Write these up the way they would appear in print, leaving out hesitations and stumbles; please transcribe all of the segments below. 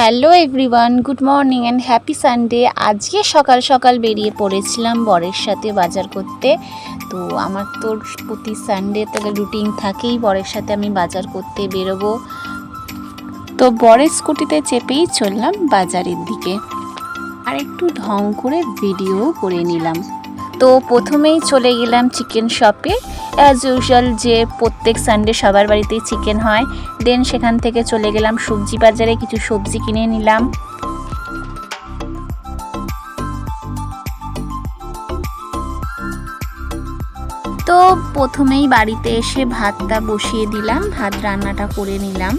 Hello everyone, good morning and happy Sunday. আজকে সকাল সকাল বেরিয়ে পড়েছিলাম বরের সাথে বাজার করতে। তো আমার তো প্রতি সানডে তাহলে রুটিন থাকেই, বরের সাথে আমি বাজার করতে বেরোবো। তো বরের স্কুটিতে চেপেই চললাম বাজারের দিকে, আর একটু ঢং করে ভিডিও করে নিলাম। তো প্রথমেই চলে গেলাম চিকেন শপে। অ্যাজ ইউজুয়াল যে প্রত্যেক সানডে সবার বাড়িতেই চিকেন হয়। দেন সেখান থেকে চলে গেলাম সবজি বাজারে, কিছু সবজি কিনে নিলাম। তো প্রথমেই বাড়িতে এসে ভাতটা বসিয়ে দিলাম, ভাত রান্নাটা করে নিলাম।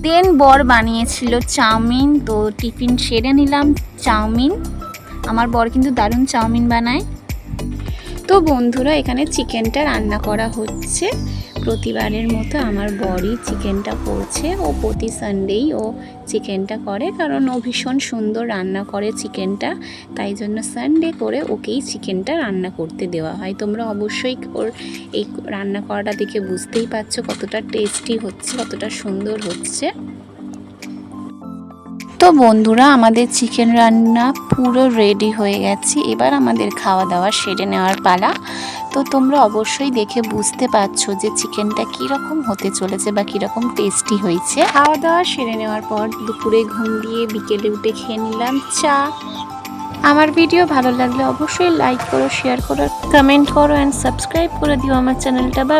দেন বর বানিয়েছিল চাউমিন, তো টিফিন সেরে নিলাম চাউমিন। আমার বর কিন্তু দারুণ চাউমিন বানায়। তো বন্ধুরা, এখানে চিকেনটা রান্না করা হচ্ছে। প্রতিবারের মতো আমার বরই চিকেনটা করছে। ও প্রতি সানডেই ও চিকেনটা করে, কারণ ও ভীষণ সুন্দর রান্না করে চিকেনটা। তাই জন্য সানডে করে ওকেই চিকেনটা রান্না করতে দেওয়া হয়। তোমরা অবশ্যই ওর এই রান্না করাটা দেখে বুঝতেই পারছো কতটা টেস্টি হচ্ছে, কতটা সুন্দর হচ্ছে। তো বন্ধুরা, আমাদের চিকেন রান্না পুরো রেডি হয়ে গেছে। এবার আমাদের খাওয়া দাওয়া সেরে নেওয়ার পালা। তো তোমরা অবশ্যই দেখে বুঝতে পারছো যে চিকেনটা কীরকম হতে চলেছে বা কীরকম টেস্টি হয়েছে। খাওয়া দাওয়া সেরে নেওয়ার পর দুপুরে ঘুম দিয়ে বিকেলে উঠে খেয়ে নিলাম চা। আমার ভিডিও ভালো লাগলে অবশ্যই লাইক করো, শেয়ার করো, কমেন্ট করো অ্যান্ড সাবস্ক্রাইব করে দিও আমার চ্যানেলটা। বা